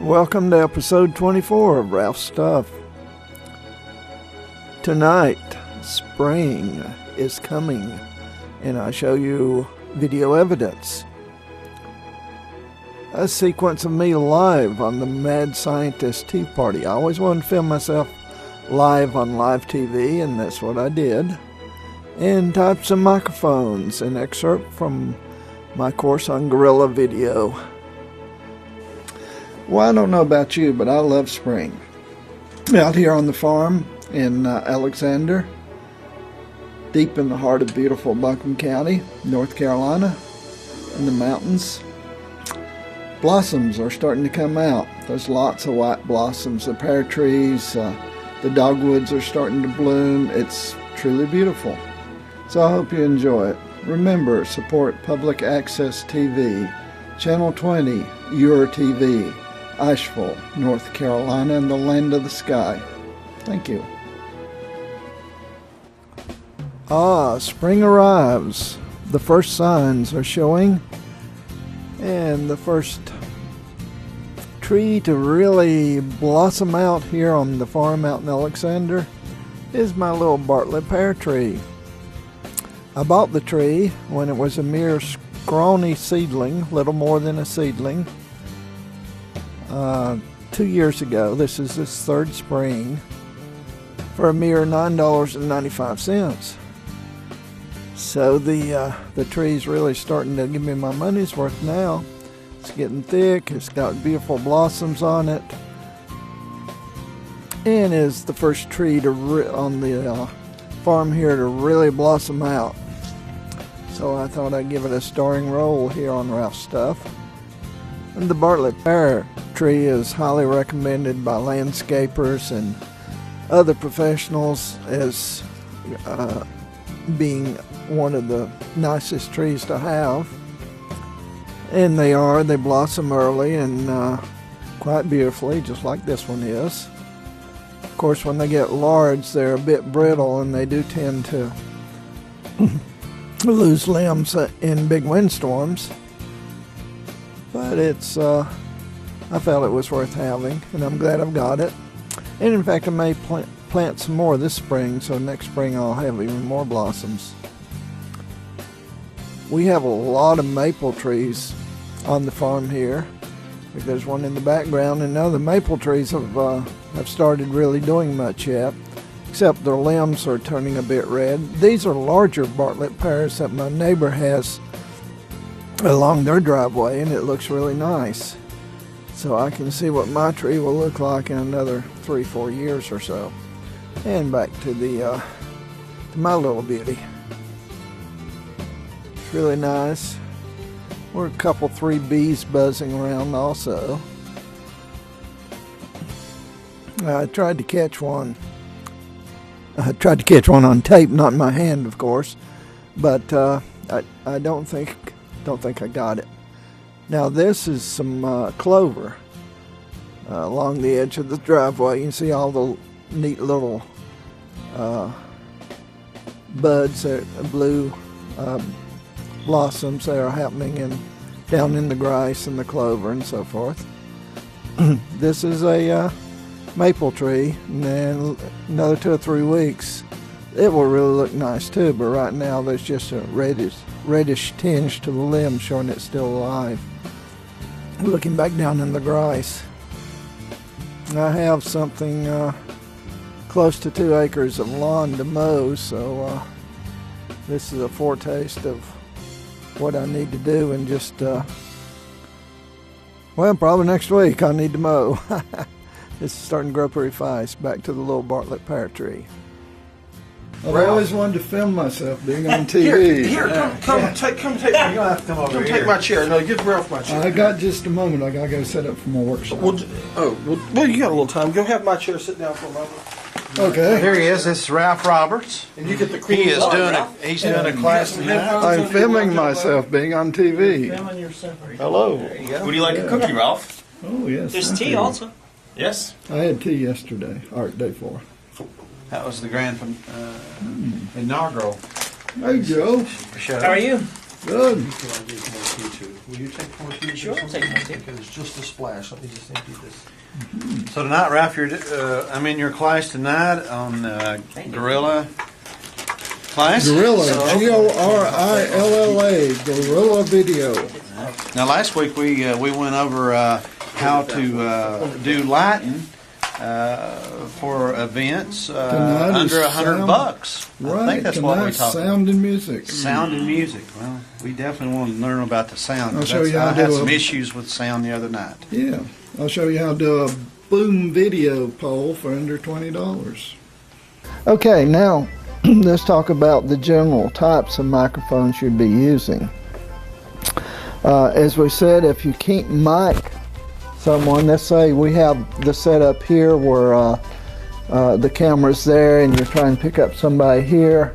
Welcome to episode 24 of Ralph's Stuff. Tonight, spring is coming, and I show you video evidence. A sequence of me live on the Mad Scientist Tea Party. I always wanted to film myself live on live TV, and that's what I did. And types of microphones, an excerpt from my course on guerrilla video. Well, I don't know about you, but I love spring. Out here on the farm in Alexander, deep in the heart of beautiful Buncombe County, North Carolina, in the mountains, blossoms are starting to come out. There's lots of white blossoms, the pear trees, the dogwoods are starting to bloom. It's truly beautiful. So I hope you enjoy it. Remember, support Public Access TV, Channel 20, Your TV, Asheville, North Carolina, and the land of the sky. Thank you. Spring arrives. The first signs are showing, and the first tree to really blossom out here on the farm out in Alexander is my little Bartlett pear tree. I bought the tree when it was a mere scrawny seedling, little more than a seedling, 2 years ago. This is its third spring, for a mere $9.95. So the tree's really starting to give me my money's worth now. It's getting thick, it's got beautiful blossoms on it, and is the first tree to on the farm here to really blossom out. So I thought I'd give it a starring role here on Ralph's Stuff. And the Bartlett pear tree is highly recommended by landscapers and other professionals as being one of the nicest trees to have. And they blossom early and quite beautifully, just like this one is. Of course, when they get large, they're a bit brittle and they do tend to lose limbs in big windstorms. But I felt it was worth having, and I'm glad I've got it. And in fact, I may plant some more this spring, so next spring I'll have even more blossoms. We have a lot of maple trees on the farm here. There's one in the background, and none of the maple trees have started really doing much yet, except their limbs are turning a bit red. These are larger Bartlett pears that my neighbor has along their driveway, and it looks really nice. So I can see what my tree will look like in another 3-4 years or so. And back to to my little beauty. It's really nice. We're a couple, 3 bees buzzing around also. I tried to catch one. I tried to catch one on tape, not in my hand, of course, but I don't think I got it. Now this is some clover along the edge of the driveway. You can see all the neat little buds, blue blossoms that are happening down in the grass and the clover and so forth. This is a maple tree, and then another 2 or 3 weeks it will really look nice too, but right now there's just a reddish tinge to the limb showing it's still alive. Looking back down in the grass, I have something close to 2 acres of lawn to mow, so this is a foretaste of what I need to do, and just probably next week I need to mow. This is starting to grow pretty fast. Back to the little Bartlett pear tree. I've always wanted to film myself being on TV. Here, come take my chair. No, give Ralph my chair. I got just a moment. I gotta go set up for my workshop. Well, you got a little time. Go have my chair. Sit down for a moment. Okay. Here he is. This is Ralph Roberts. And you get the cream. He is doing He's doing a class now. I'm filming myself being on TV. Hello. There you go. Would you like a cookie, Ralph? Oh yes. There's tea also. Yes. I had tea yesterday, Art Day 4. That was the grand inaugural Hey Joe. show. How are you? Good. Can I get more tea too? Will you take more tea? Sure, I'll take more tea. Okay, it's just a splash. Let me just empty this. So tonight, Ralph, I'm in your class tonight on Gorilla class. Gorilla, So- Gorilla, Gorilla Video. Now, last week we went over how to do lighting for events Tonight is under $100. I Right, think that's what we tonight's talked about. sound and music. Sound and music. Well, we definitely want to learn about the sound. I'll 'cause show you how I to had do some a- issues with sound the other night. Yeah, I'll show you how to do a boom video poll for under $20. Okay, now let's talk about the general types of microphones you'd be using. As we said, if you can't mic someone, let's say we have the setup here where the camera's there and you're trying to pick up somebody here,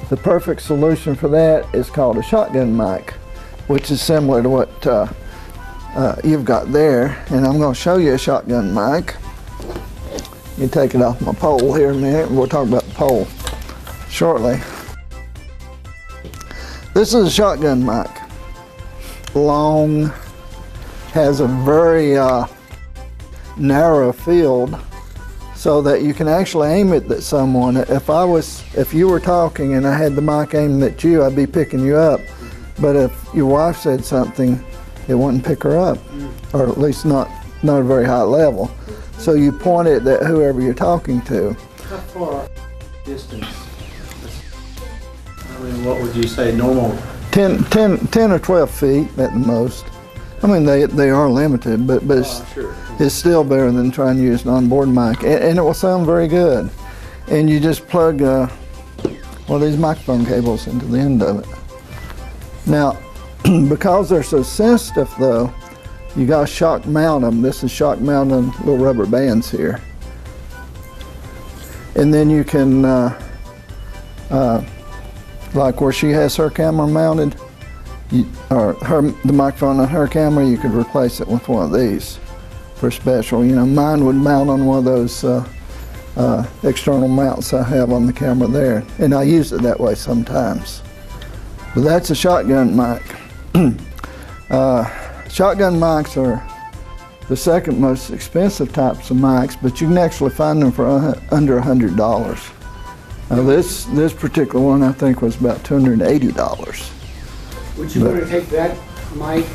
the perfect solution for that is called a shotgun mic, which is similar to what you've got there. And I'm going to show you a shotgun mic. You take it off my pole here in a minute, and we'll talk about the pole shortly. This is a shotgun mic. Long, has a very narrow field so that you can actually aim it at someone. If you were talking and I had the mic aimed at you, I'd be picking you up. But if your wife said something, it wouldn't pick her up, or at least not at a very high level. So you point it at whoever you're talking to. How far distance? I mean, what would you say normal? 10 or 12 feet at the most. I mean, they are limited, but Sure. it's still better than trying to use an onboard mic, and it will sound very good. And you just plug one of these microphone cables into the end of it. Now, because they're so sensitive, though, you got to shock mount them. This is shock mounting little rubber bands here, and then you can, like where she has her camera mounted, the microphone on her camera, you could replace it with one of these for special. You know, mine would mount on one of those external mounts I have on the camera there, and I use it that way sometimes. But that's a shotgun mic. Shotgun mics are the second most expensive types of mics, but you can actually find them for under $100. Now this particular one I think was about $280. Would you want to take that mic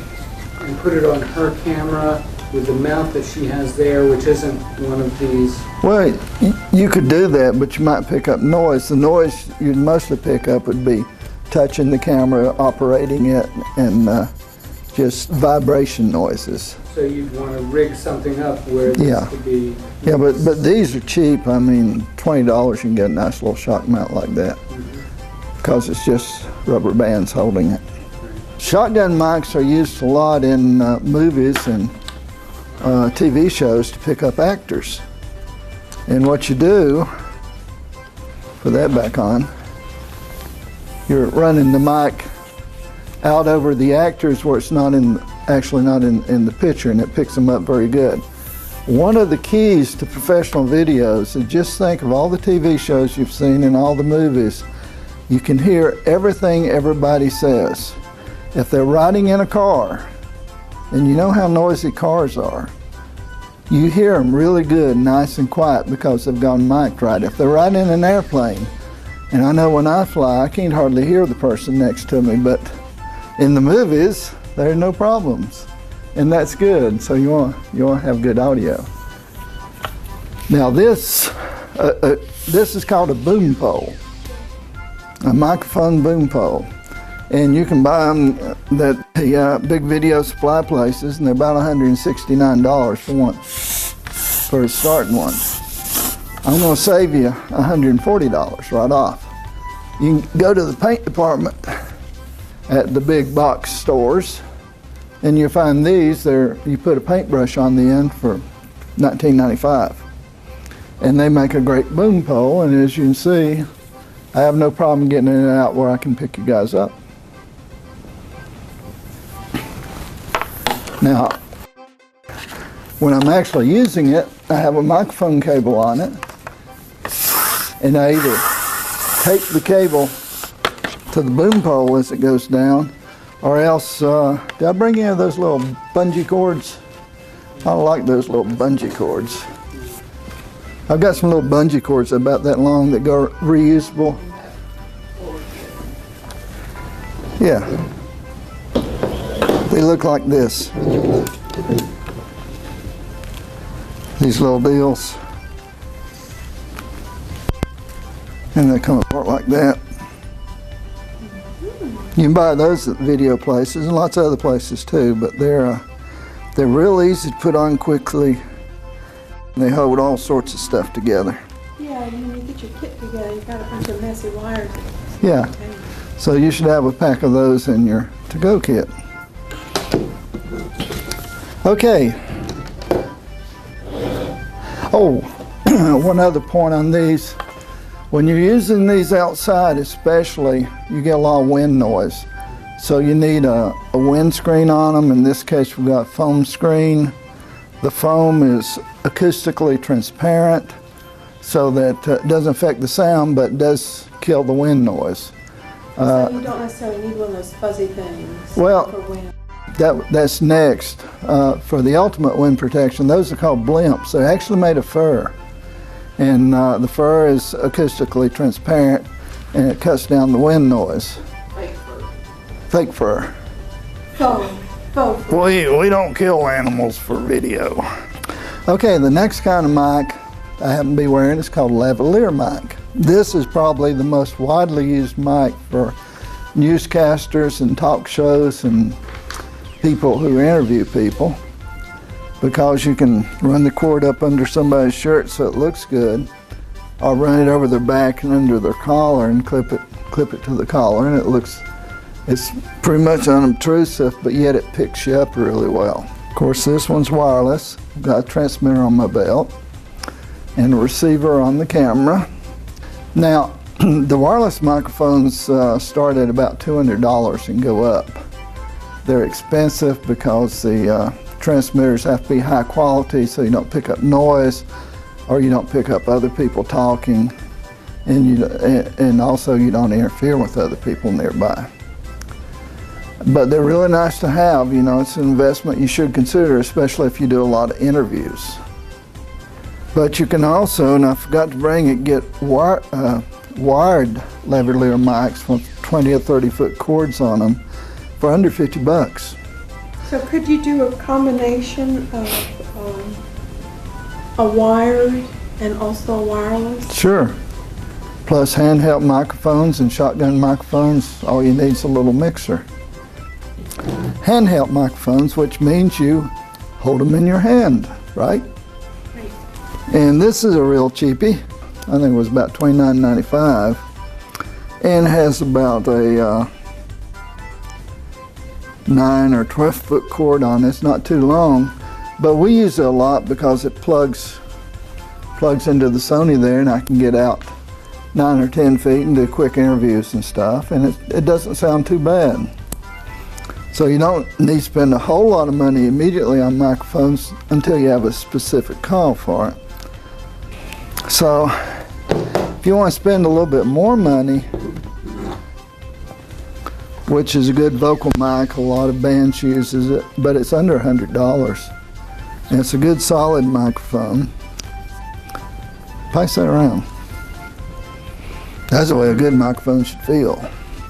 and put it on her camera with the mount that she has there, which isn't one of these? Well, you could do that, but you might pick up noise. The noise you'd mostly pick up would be touching the camera, operating it, and just vibration noises. So you'd want to rig something up where this Yeah. could be. Yeah, but these are cheap. I mean, $20 you can get a nice little shock mount like that, because it's just rubber bands holding it. Shotgun mics are used a lot in movies and TV shows to pick up actors. And what you do, put that back on, you're running the mic out over the actors where it's actually not in the picture, and it picks them up very good. One of the keys to professional videos is just think of all the TV shows you've seen and all the movies. You can hear everything everybody says. If they're riding in a car, and you know how noisy cars are, you hear them really good, nice and quiet, because they've gone mic'd right. If they're riding in an airplane, and I know when I fly, I can't hardly hear the person next to me, but in the movies, there are no problems, and that's good. So you want to have good audio. Now this is called a boom pole, a microphone boom pole, and you can buy them at the big video supply places, and they're about $169 for a starting one. I'm going to save you $140 right off. You can go to the paint department at the big box stores, and you find these. You put a paintbrush on the end for $19.95, and they make a great boom pole. And as you can see, I have no problem getting it out where I can pick you guys up. Now, when I'm actually using it, I have a microphone cable on it, and I either take the cable to the boom pole as it goes down, Or else, did I bring any of those little bungee cords? I don't like those little bungee cords. I've got some little bungee cords about that long that go reusable. Yeah. They look like this. These little deals. And they come apart like that. You can buy those at video places and lots of other places too, but they're real easy to put on quickly. They hold all sorts of stuff together. Yeah, when you get your kit together, you've got a bunch of messy wires. Yeah, so you should have a pack of those in your to-go kit. Okay. Oh, one other point on these. When you're using these outside especially, you get a lot of wind noise. So you need a windscreen on them. In this case, we've got foam screen. The foam is acoustically transparent so that it doesn't affect the sound, but does kill the wind noise. So you don't necessarily need one of those fuzzy things Well, for wind. That's next. For the ultimate wind protection, those are called blimps. They're actually made of fur. And the fur is acoustically transparent and it cuts down the wind noise. Fake fur. Fake fur. Faux. We don't kill animals for video. Okay, the next kind of mic I happen to be wearing is called a lavalier mic. This is probably the most widely used mic for newscasters and talk shows and people who interview people, because you can run the cord up under somebody's shirt so it looks good, or run it over their back and under their collar and clip it to the collar, and it's pretty much unobtrusive, but yet it picks you up really well. Of course, this one's wireless. I've got a transmitter on my belt and a receiver on the camera. Now, the wireless microphones start at about $200 and go up. They're expensive because the transmitters have to be high quality so you don't pick up noise or you don't pick up other people talking, and also you don't interfere with other people nearby. But they're really nice to have. You know, it's an investment you should consider, especially if you do a lot of interviews. But you can also, and I forgot to bring it, get wired lavalier mics with 20 or 30 foot cords on them for under $50. So could you do a combination of a wired and also a wireless? Sure. Plus handheld microphones and shotgun microphones, all you need is a little mixer. Handheld microphones, which means you hold them in your hand, right? Right. And this is a real cheapie. I think it was about $29.95, and has about a 9 or 12 foot cord on it. It's not too long, but we use it a lot because it plugs into the Sony there, and I can get out 9 or 10 feet and do quick interviews and stuff, and it doesn't sound too bad. So you don't need to spend a whole lot of money immediately on microphones until you have a specific call for it. So if you want to spend a little bit more money, which is a good vocal mic, a lot of bands uses it, but it's under $100. And it's a good solid microphone. Pass that around. That's the way a good microphone should feel.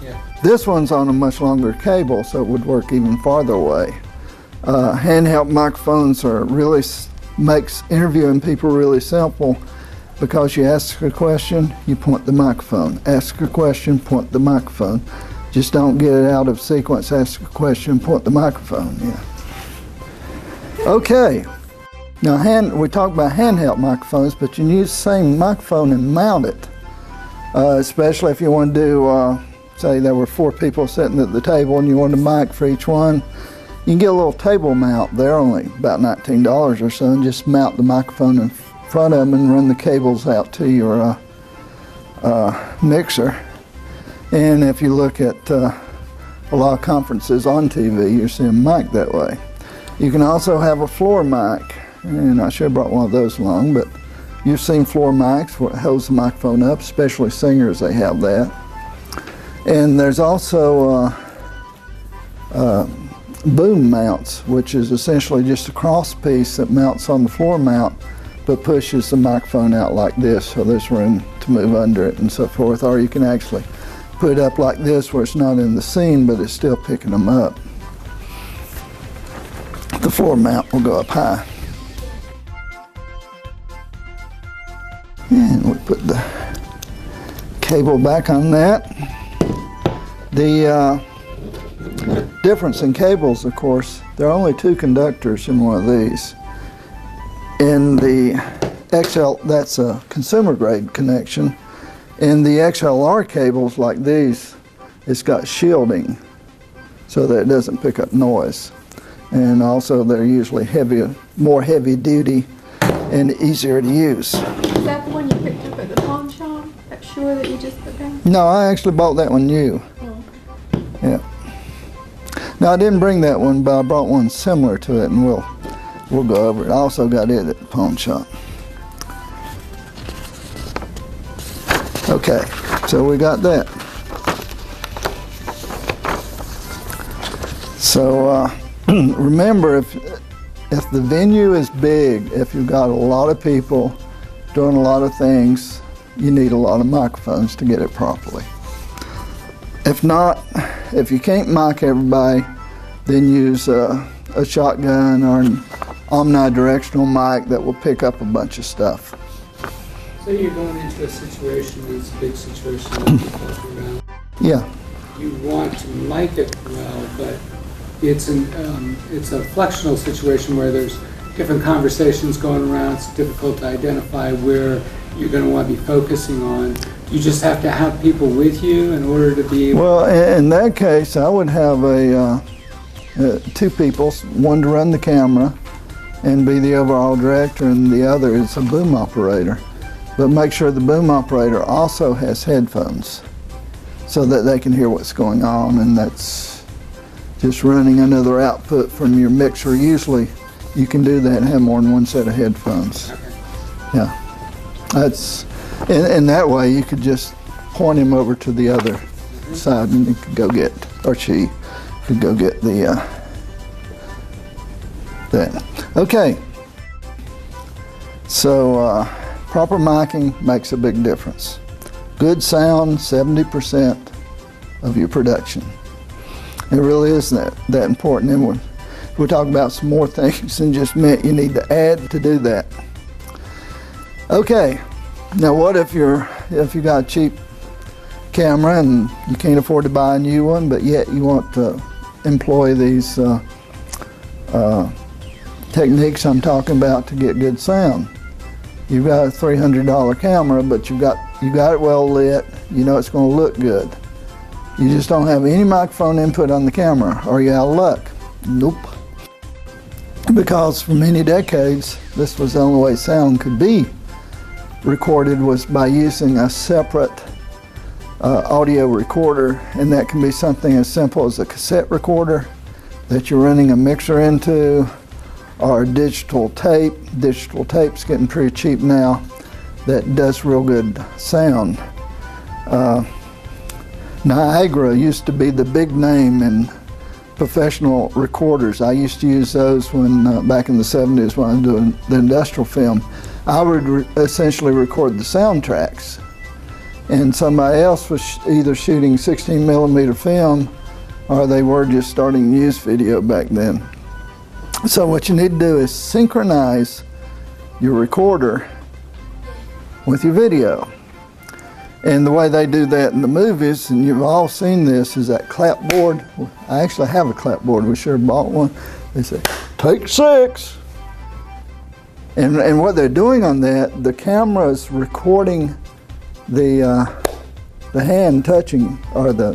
Yeah. This one's on a much longer cable, so it would work even farther away. Handheld microphones makes interviewing people really simple, because you ask a question, you point the microphone. Ask a question, point the microphone. Just don't get it out of sequence. Ask a question, point the microphone. Yeah. Okay. Now, we talked about handheld microphones, but you can use the same microphone and mount it. Especially if you want to do, say there were 4 people sitting at the table and you wanted a mic for each one. You can get a little table mount. They're only about $19 or so, and just mount the microphone in front of them and run the cables out to your mixer. And if you look at a lot of conferences on TV, you're seeing mic that way. You can also have a floor mic, and I should have brought one of those along, but you've seen floor mics where it holds the microphone up, especially singers, they have that. And there's also boom mounts, which is essentially just a cross piece that mounts on the floor mount but pushes the microphone out like this, so there's room to move under it and so forth. Or you can actually put it up like this where it's not in the scene but it's still picking them up. The floor mount will go up high. And we put the cable back on that. The difference in cables, of course, there are only 2 conductors in one of these. In the XL, that's a consumer grade connection. In the XLR cables like these, it's got shielding so that it doesn't pick up noise. And also they're usually heavier, more heavy duty and easier to use. Is that the one you picked up at the pawn shop? That Shure that you just put down? No, I actually bought that one new. Oh. Yeah. Now I didn't bring that one, but I brought one similar to it, and we'll go over it. I also got it at the pawn shop. Okay, so we got that. So remember, if the venue is big, if you've got a lot of people doing a lot of things, you need a lot of microphones to get it properly. If not, if you can't mic everybody, then use a shotgun or an omnidirectional mic that will pick up a bunch of stuff. So you're going into a situation, this big situation that you're talking about. Yeah. You want to mic it well, but it's a fluxional situation where there's different conversations going around. It's difficult to identify where you're going to want to be focusing on. You just have to have people with you in order to be able. Well, in that case, I would have 2 people, one to run the camera and be the overall director, and the other is a boom operator. But make sure the boom operator also has headphones so that they can hear what's going on, and that's just running another output from your mixer. Usually you can do that and have more than one set of headphones. Yeah. That's, and that way you could just point him over to the other side and he could go get, or she could go get the, that. Okay. So proper miking makes a big difference. Good sound, 70% of your production. It really is that important. And we'll talk about some more things than just mint you need to add to do that. Okay, now what if you got a cheap camera and you can't afford to buy a new one, but yet you want to employ these techniques I'm talking about to get good sound? You've got a $300 camera, but you got it well lit. You know it's going to look good. You just don't have any microphone input on the camera. Are you out of luck? Nope. Because for many decades, this was the only way sound could be recorded, was by using a separate audio recorder, and that can be something as simple as a cassette recorder that you're running a mixer into, or digital tape. Digital tape's getting pretty cheap now. That does real good sound. Niagara used to be the big name in professional recorders. I used to use those when back in the 70s when I was doing the industrial film. I would essentially record the soundtracks, and somebody else was either shooting 16mm film or they were just starting to use video back then. So what you need to do is synchronize your recorder with your video. And the way they do that in the movies, and you've all seen this, is that clapboard. I actually have a clapboard. We sure bought one. They say, take 6. And what they're doing on that, the camera is recording the hand touching, or the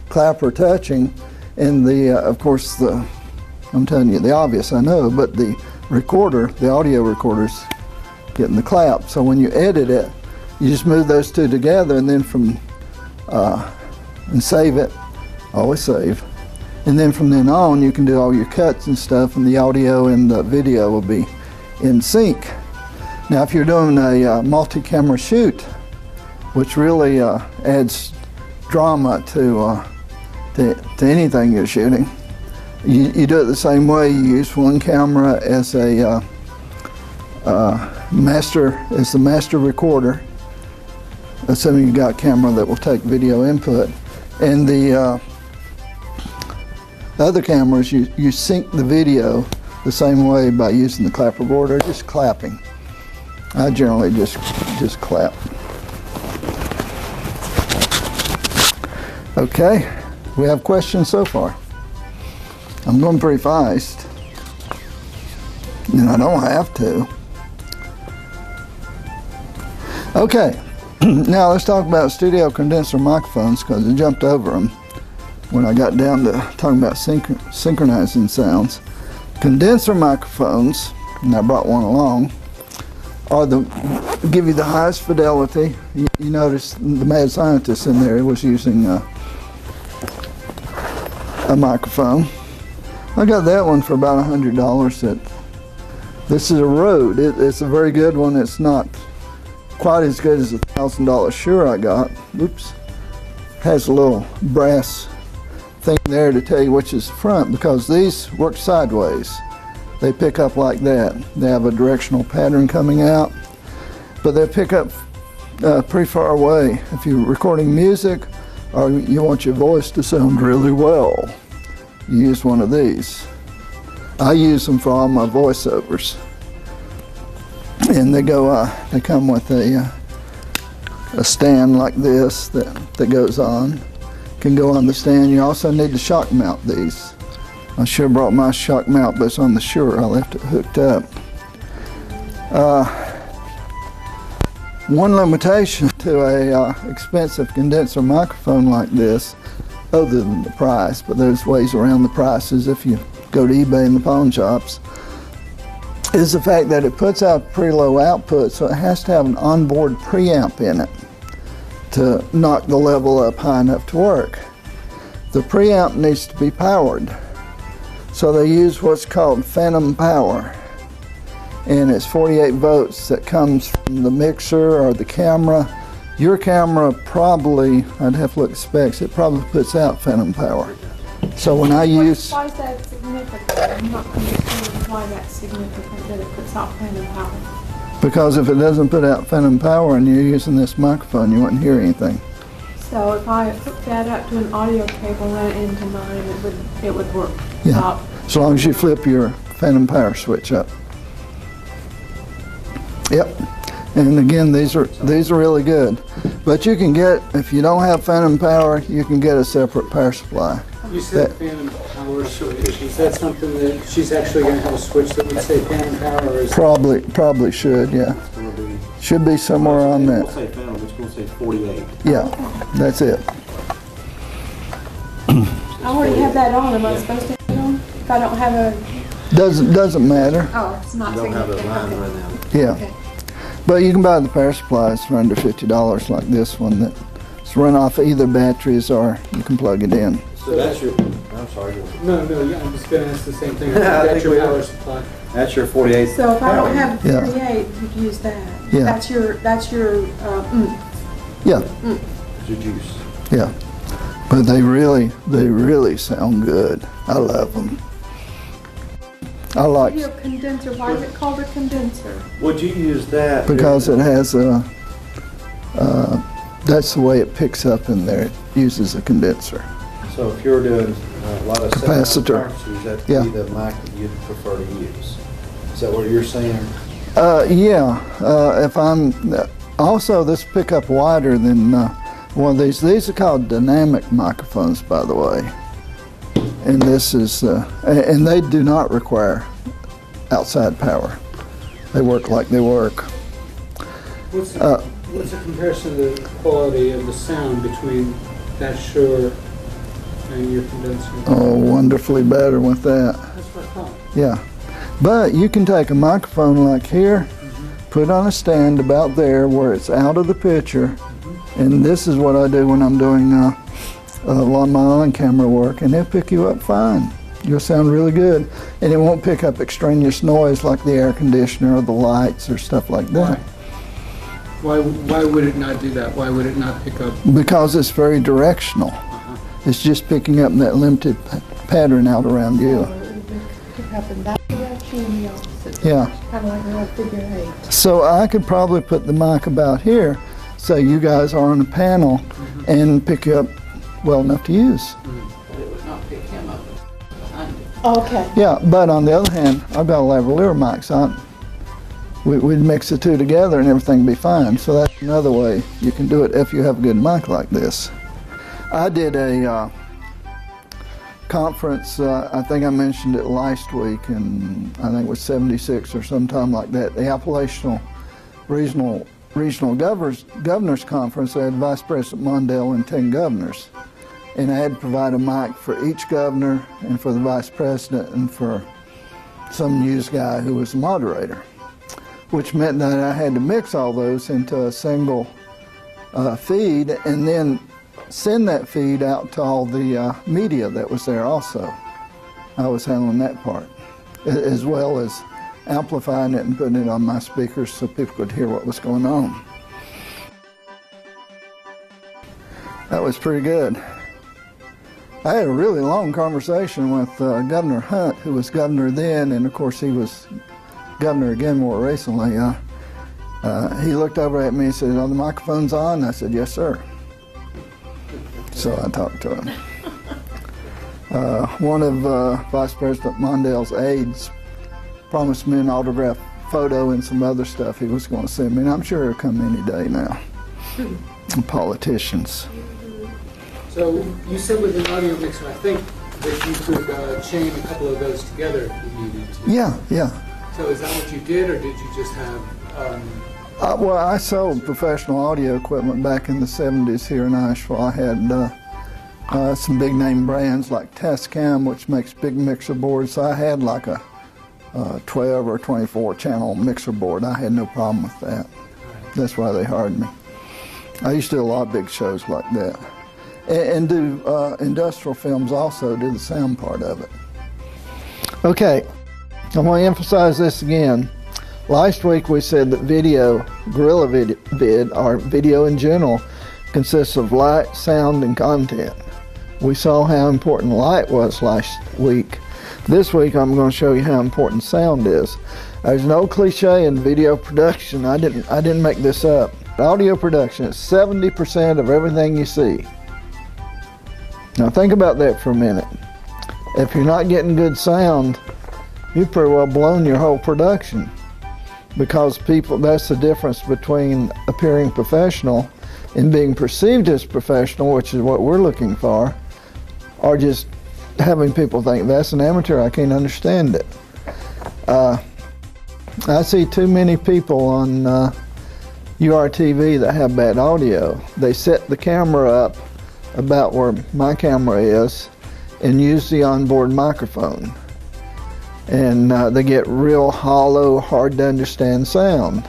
clapper touching, and of course I'm telling you the obvious, I know, but the recorder, the audio recorder's getting the clap. So when you edit it, you just move those two together, and then and save it, always save. And then from then on, you can do all your cuts and stuff, and the audio and the video will be in sync. Now, if you're doing a multi-camera shoot, which really adds drama to anything you're shooting, You do it the same way. You use one camera as a the master recorder, assuming you got a camera that will take video input, and the other cameras you sync the video the same way by using the clapperboard or just clapping. I generally just clap. Okay, we have questions so far. I'm going pretty fast, and I don't have to. Okay, now let's talk about studio condenser microphones, because I jumped over them when I got down to talking about synchronizing sounds. Condenser microphones, and I brought one along, give you the highest fidelity. You notice the mad scientist in there was using a microphone. I got that one for about $100. This is a Rode. It's a very good one. It's not quite as good as the $1,000 Shure I got. Oops. Has a little brass thing there to tell you which is front, because these work sideways. They pick up like that. They have a directional pattern coming out, but they pick up pretty far away. If you're recording music or you want your voice to sound really well, you use one of these. I use them for all my voiceovers, and they come with a stand like this that goes on. Can go on the stand. You also need to shock mount these. I should have brought my shock mount, but it's on the Shure. I left it hooked up. One limitation to a expensive condenser microphone like this, other than the price, but there's ways around the prices if you go to eBay and the pawn shops, is the fact that it puts out pretty low output, so it has to have an onboard preamp in it to knock the level up high enough to work. The preamp needs to be powered, so they use what's called phantom power, and it's 48 volts that comes from the mixer or the camera. Your camera probably, I'd have to look at specs, it probably puts out phantom power. So when I use... Why is that significant? I'm not understanding why that's significant that it puts out phantom power. Because if it doesn't put out phantom power and you're using this microphone, you wouldn't hear anything. So if I hook that up to an audio cable, run it into mine, it would work. Yeah, as long as you flip your phantom power switch up. Yep. And again, these are really good. But you can get, if you don't have phantom power, you can get a separate power supply. You said phantom power switch. Is that something that she's actually going to have a switch that would say phantom power? Or is Probably should, yeah. Should be somewhere on that. It's going to say phantom, it's going to say 48. Yeah, that's it. I already have that on. Am I supposed to have it on? If I don't have a... Doesn't matter. Oh, it's not Don't have significant. a line right now. Yeah. Okay. But you can buy the power supplies for under $50 like this one that's run off either batteries or you can plug it in. So that's your, I'm sorry. No, yeah, I'm just going to ask the same thing. Yeah, I That's think your we power are. supply. That's your 48. So if I don't have the Yeah. 48, you'd use that. Yeah. That's your Yeah, It's your juice. yeah. But they really sound good. I love them. I like, Video condenser. Why is it called a condenser? Would you use that? because it has that's the way it picks up in there. It uses a condenser. So if you're doing a lot of Capacitor. that'd Yeah. be the mic that you'd prefer to use. Is that what you're saying? Yeah, if I'm, also this pick up wider than one of these. These are called dynamic microphones, by the way. And this is, and they do not require outside power. They work like they work. What's the comparison of the quality of the sound between that Shure and your condenser? Oh, wonderfully better with that. That's what I thought. Yeah. But you can take a microphone like here, put on a stand about there where it's out of the picture, and this is what I do when I'm doing a lot of my on-camera work, and they'll pick you up fine. You'll sound really good, and it won't pick up extraneous noise like the air conditioner or the lights or stuff like that. Why would it not do that? Why would it not pick up? Because it's very directional. It's just picking up that limited pattern out around you. It could happen that direction and the opposite. Yeah. Kind of like a little figure eight. So I could probably put the mic about here so you guys are on a panel and pick you up well enough to use. But it would not pick him up behind you. Okay. Yeah, but on the other hand, I've got a lavalier mic, so we'd mix the two together and everything would be fine. So that's another way you can do it if you have a good mic like this. I did a conference, I think I mentioned it last week, and I think it was 76 or sometime like that, the Appalachian Regional Governors Conference. They had Vice President Mondale and 10 governors. And I had to provide a mic for each governor and for the vice president and for some news guy who was the moderator, which meant that I had to mix all those into a single feed and then send that feed out to all the media that was there also. I was handling that part, as well as amplifying it and putting it on my speakers so people could hear what was going on. That was pretty good. I had a really long conversation with Governor Hunt, who was governor then, and of course he was governor again more recently. He looked over at me and said, "Are the microphones on?" I said, "Yes, sir." So I talked to him. One of Vice President Mondale's aides promised me an autographed photo and some other stuff he was going to send me, and I'm sure it'll come any day now. Politicians. So you said with an audio mixer, I think that you could chain a couple of those together if you needed to. Yeah. So is that what you did, or did you just have... Well, I sold professional audio equipment back in the 70s here in Asheville. I had some big name brands like Tascam, which makes big mixer boards. So I had like a 12 or 24 channel mixer board. I had no problem with that. That's why they hired me. I used to do a lot of big shows like that. And do industrial films also, do the sound part of it. Okay, I want to emphasize this again. Last week we said that video, Gorilla Vid, or video in general, consists of light, sound, and content. We saw how important light was last week. This week I'm going to show you how important sound is. There's no cliche in video production. I didn't make this up. Audio production is 70% of everything you see. Now think about that for a minute. If you're not getting good sound, you've pretty well blown your whole production. Because that's the difference between appearing professional and being perceived as professional, which is what we're looking for, or just having people think, that's an amateur, I can't understand it. I see too many people on URTV that have bad audio. They set the camera up about where my camera is and use the onboard microphone. And they get real hollow, hard to understand sound.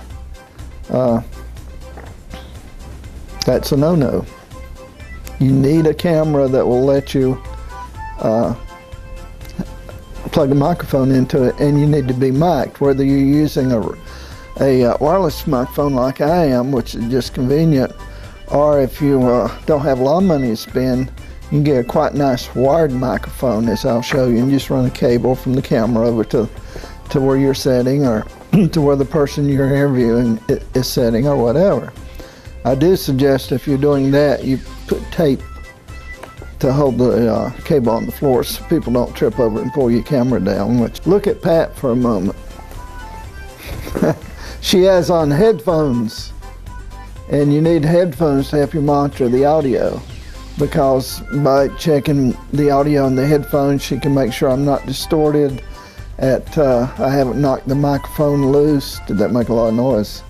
That's a no-no. You need a camera that will let you plug a microphone into it, and you need to be mic'd, whether you're using a wireless microphone like I am, which is just convenient, or if you don't have a lot of money to spend, you can get a quite nice wired microphone, as I'll show you, and just run a cable from the camera over to where you're setting, or to where the person you're interviewing is setting, or whatever. I do suggest if you're doing that, you put tape to hold the cable on the floor so people don't trip over it and pull your camera down. Look at Pat for a moment. She has on headphones, and you need headphones to help you monitor the audio, because by checking the audio in the headphones, she can make sure I'm not distorted. I haven't knocked the microphone loose. Did that make a lot of noise?